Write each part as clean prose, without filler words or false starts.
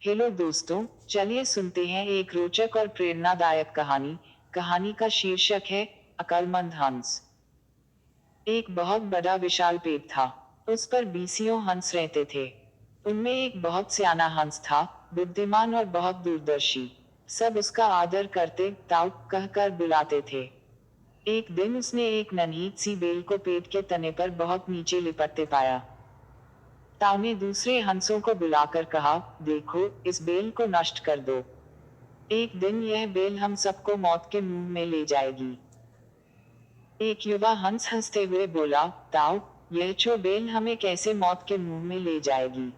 Hello दोस्तों, चलिए सुनते हैं एक रोचक और प्रेरणादायक कहानी। कहानी का शीर्षक है अक्लमंद हंस। एक बहुत बड़ा विशाल पेड़ था। उस पर बीसियों हंस रहते थे। उनमें एक बहुत सियाना हंस था, बुद्धिमान और बहुत दूरदर्शी। सब उसका आदर करते, ताऊ कहकर बुलाते थे। एक दिन उसने एक नन्ही सी बेल को पेड़ के तने पर बहुत नीचे लिपटते पाया। ताऊ ने दूसरे हंसों को बुलाकर कहा, देखो, इस बेल को नष्ट कर दो। एक दिन यह बेल हम सबको मौत के मुंह में ले जाएगी। एक युवा हंस हंसते हुए बोला, ताऊ, यह छो बेल हमें कैसे मौत के मुंह में ले जाएगी।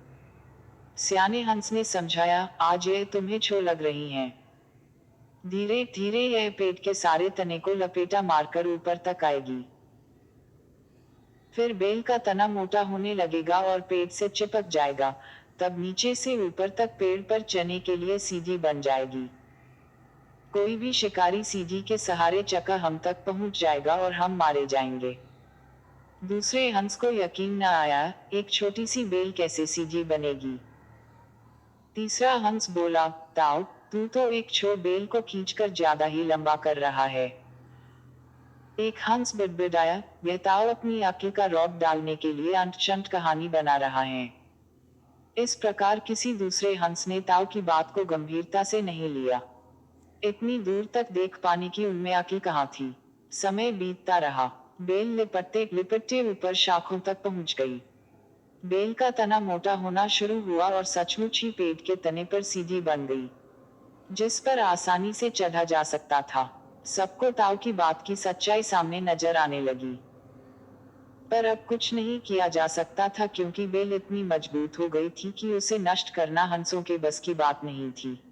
सियाने हंस ने समझाया, आज यह तुम्हें छो लग रही हैं। धीरे धीरे यह पेड़ के सारे तने को लपेटा मारकर ऊपर तक आएगी। फिर बेल का तना मोटा होने लगेगा और पेड़ से चिपक जाएगा। तब नीचे से ऊपर तक पेड़ पर चढ़ने के लिए सीधी बन जाएगी। कोई भी शिकारी सीधी के सहारे चका हम तक पहुंच जाएगा और हम मारे जाएंगे। दूसरे हंस को यकीन न आया, एक छोटी सी बेल कैसे सीधी बनेगी। तीसरा हंस बोला, ताऊ, तू तो एक छोर बेल को खींचकर ज्यादा ही लंबा कर रहा है। एक हंस बिड़बिड़ाया, यह ताऊ अपनी अक्ल का रौब डालने के लिए अंट-शंट कहानी बना रहा है। इस प्रकार किसी दूसरे हंस ने ताऊ की बात को गंभीरता से नहीं लिया। इतनी दूर तक देख पाने की उनमें अक्ल कहाँ थी। समय बीतता रहा। बेल लिपटते लिपटते ऊपर शाखों तक पहुंच गई। बेल का तना मोटा होना शुरू हुआ और सचमुच ही पेड़ के तने पर सीधी बन गई, जिस पर आसानी से चढ़ा जा सकता था। सबको ताऊ की बात की सच्चाई सामने नजर आने लगी। पर अब कुछ नहीं किया जा सकता था, क्योंकि बेल इतनी मजबूत हो गई थी कि उसे नष्ट करना हंसों के बस की बात नहीं थी।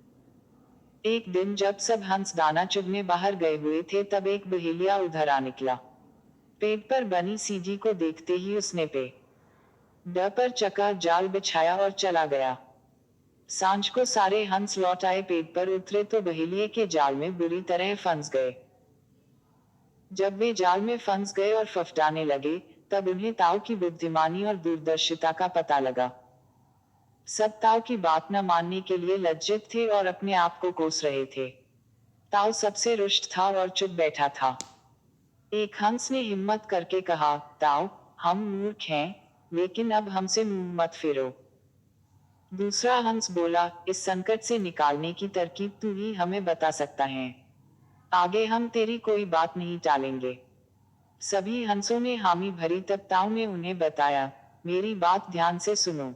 एक दिन जब सब हंस दाना चुगने बाहर गए हुए थे, तब एक बहेलिया उधर आ निकला। पेड़ पर बनी सीढ़ी को देखते ही उसने पे ड पर चका जाल बिछाया और चला गया। सांझ को सारे हंस लौट आए, पेड़ पर उतरे तो बहेलिये के जाल में बुरी तरह फंस गए। जब वे जाल में फंस गए और फफडाने लगे, तब उन्हें ताऊ की बुद्धिमानी और दूरदर्शिता का पता लगा। सब ताऊ की बात न मानने के लिए लज्जित थे और अपने आप को कोस रहे थे। ताऊ सबसे रुष्ट था और चुप बैठा था। एक हंस ने हिम्मत करके कहा, ताऊ, हम मूर्ख हैं, लेकिन अब हमसे मुंह मत फेरो। दूसरा हंस बोला, इस संकट से निकालने की तरकीब तू ही हमें बता सकता है। आगे हम तेरी कोई बात नहीं टालेंगे। सभी हंसों ने हामी भरी, तब ताऊ ने उन्हें बताया, मेरी बात ध्यान से सुनो।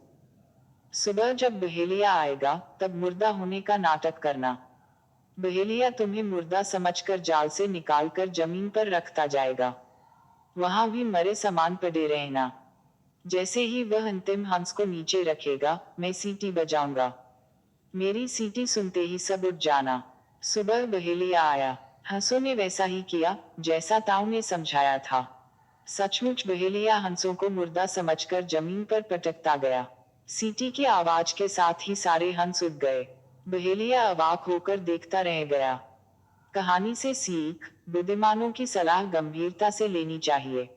सुबह जब बहेलिया आएगा, तब मुर्दा होने का नाटक करना। बहेलिया तुम्हें मुर्दा समझकर जाल से निकालकर जमीन पर रखता जाएगा। वहां भी मरे समान पड़े रहना। जैसे ही वह अंतिम हंस को नीचे रखेगा, मैं सीटी बजाऊंगा। मेरी सीटी सुनते ही सब उठ जाना। सुबह बहेलिया आया। हंसों ने वैसा ही किया, जैसा ताऊ ने समझाया था। सचमुच बहेलिया हंसों को मुर्दा समझकर जमीन पर पटकता गया। सीटी की आवाज के साथ ही सारे हंस उठ गए। बहेलिया अवाक होकर देखता रह गया। कहानी से सीख, बुद्धिमानों की सलाह गंभीरता से लेनी चाहिए।